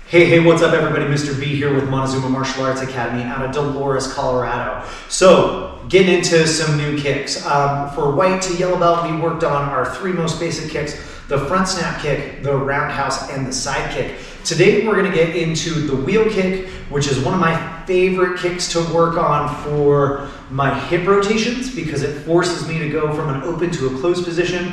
Hey, what's up everybody? Mr. B here with Montezuma Martial Arts Academy out of Dolores, Colorado. So, getting into some new kicks. For white to yellow belt, we worked on our three most basic kicks: the front snap kick, the roundhouse, and the side kick. Today we're gonna get into the wheel kick, which is one of my favorite kicks to work on for my hip rotations because it forces me to go from an open to a closed position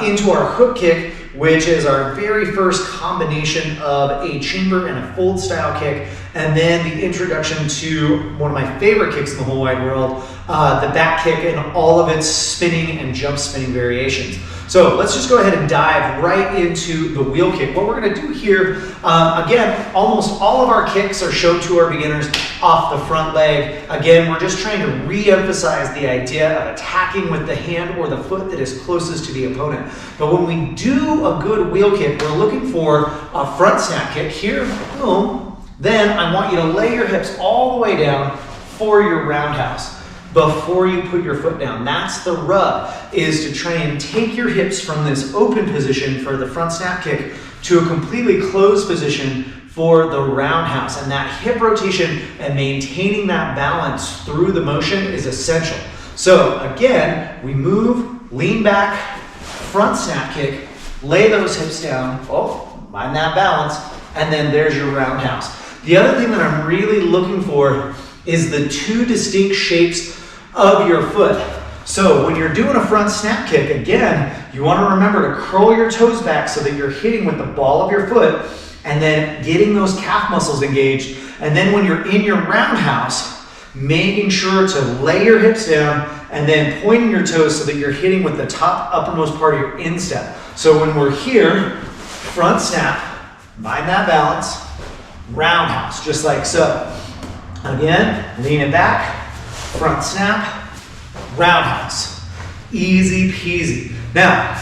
into our hook kick, which is our very first combination of a chamber and a fold style kick, and then the introduction to one of my favorite kicks in the whole wide world, the back kick and all of its spinning and jump spinning variations. So let's just go ahead and dive right into the wheel kick. What we're gonna do here, again, almost all of our kicks are shown to our beginners off the front leg. Again, we're just trying to re-emphasize the idea of attacking with the hand or the foot that is closest to the opponent. But when we do a good wheel kick, we're looking for a front snap kick here, boom. Then I want you to lay your hips all the way down for your roundhouse before you put your foot down. That's the rub, is to try and take your hips from this open position for the front snap kick to a completely closed position for the roundhouse. And that hip rotation and maintaining that balance through the motion is essential. So again, we move, lean back, front snap kick, lay those hips down, mind that balance, and then there's your roundhouse. The other thing that I'm really looking for is the two distinct shapes of your foot. So when you're doing a front snap kick, again, you want to remember to curl your toes back so that you're hitting with the ball of your foot and then getting those calf muscles engaged. And then when you're in your roundhouse, making sure to lay your hips down and then pointing your toes so that you're hitting with the top uppermost part of your instep. So when we're here, front snap, mind that balance, roundhouse, just like so. Again, lean it back, front snap, roundhouse. Easy peasy. Now,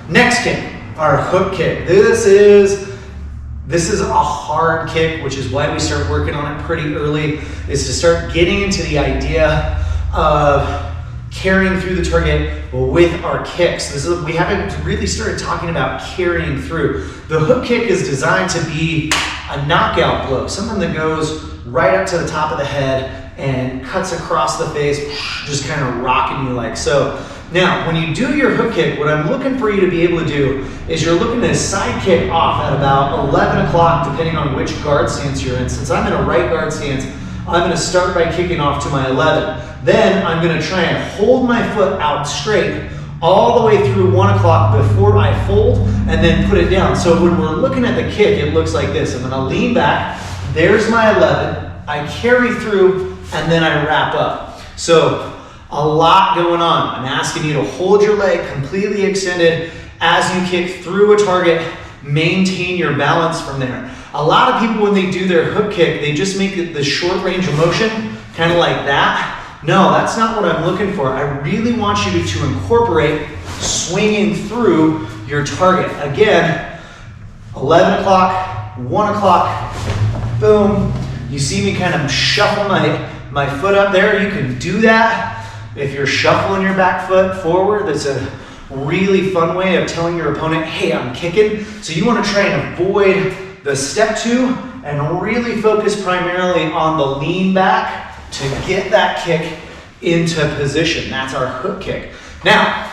next kick, our hook kick. This is a hard kick, which is why we start working on it pretty early, is to start getting into the idea of carrying through the target with our kicks. We haven't really started talking about carrying through. The hook kick is designed to be a knockout blow, something that goes right up to the top of the head and cuts across the face, just kind of rocking you like so. Now, when you do your hook kick, what I'm looking for you to be able to do is you're looking to side kick off at about 11 o'clock, depending on which guard stance you're in. Since I'm in a right guard stance, I'm gonna start by kicking off to my 11. Then I'm gonna try and hold my foot out straight all the way through 1 o'clock before I fold and then put it down. So when we're looking at the kick, it looks like this. I'm gonna lean back, there's my 11, I carry through, and then I wrap up. So a lot going on. I'm asking you to hold your leg completely extended as you kick through a target, maintain your balance from there. A lot of people, when they do their hook kick, they just make it the short range of motion, kind of like that. No, that's not what I'm looking for. I really want you to incorporate swinging through your target. Again, 11 o'clock, 1 o'clock, boom. You see me kind of shuffle my foot up there. You can do that. If you're shuffling your back foot forward, that's a really fun way of telling your opponent, hey, I'm kicking. So you want to try and avoid the step two and really focus primarily on the lean back to get that kick into position. That's our hook kick. Now,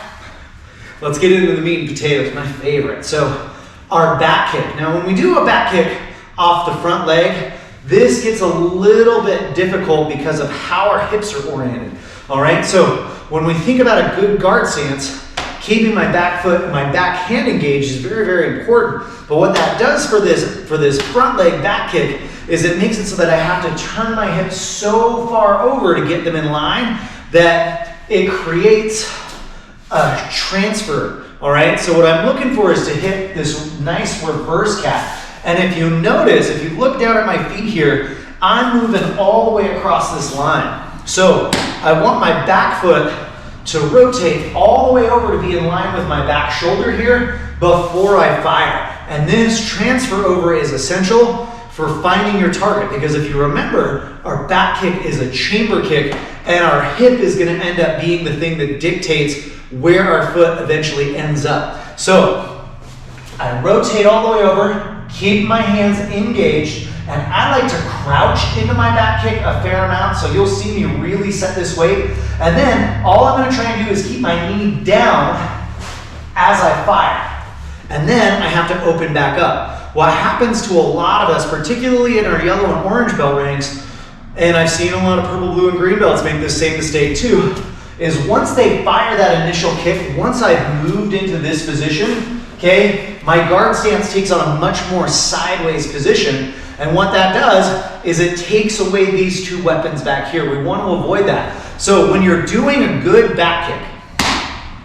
let's get into the meat and potatoes, my favorite. So our back kick. Now, when we do a back kick off the front leg, this gets a little bit difficult because of how our hips are oriented. All right, so when we think about a good guard stance, keeping my back foot and my back hand engaged is very, very important. But what that does for this front leg back kick is it makes it so that I have to turn my hips so far over to get them in line that it creates a transfer. All right, so what I'm looking for is to hit this nice reverse cat. And if you notice, if you look down at my feet here, I'm moving all the way across this line. So I want my back foot to rotate all the way over to be in line with my back shoulder here before I fire. And this transfer over is essential for finding your target, because if you remember, our back kick is a chamber kick and our hip is gonna end up being the thing that dictates where our foot eventually ends up. So I rotate all the way over, keep my hands engaged, and I like to crouch into my back kick a fair amount, so you'll see me really set this weight. And then all I'm gonna try and do is keep my knee down as I fire. And then I have to open back up. What happens to a lot of us, particularly in our yellow and orange belt ranks, and I've seen a lot of purple, blue, and green belts make this same mistake too, is once they fire that initial kick, once I've moved into this position, okay, my guard stance takes on a much more sideways position, and what that does is it takes away these two weapons back here. We want to avoid that. So when you're doing a good back kick,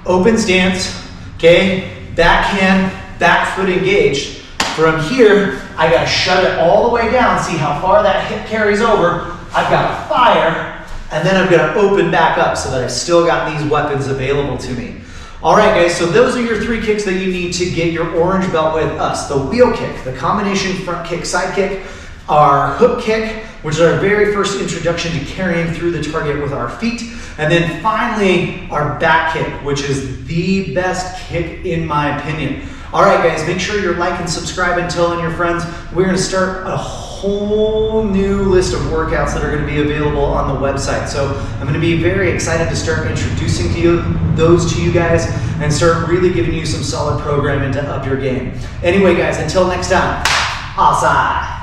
open stance, okay, backhand, back foot engaged, from here, I gotta shut it all the way down, see how far that hip carries over, I've gotta fire, and then I'm gonna open back up so that I've still got these weapons available to me. All right, guys, so those are your 3 kicks that you need to get your orange belt with us. The wheel kick, the combination front kick, side kick, our hook kick, which is our very first introduction to carrying through the target with our feet, and then finally our back kick, which is the best kick in my opinion. All right, guys, make sure you're liking, subscribing, telling your friends. We're gonna start a whole new list of workouts that are gonna be available on the website. So I'm gonna be very excited to start introducing those to you guys and start really giving you some solid programming to up your game. Anyway, guys, until next time, Asai.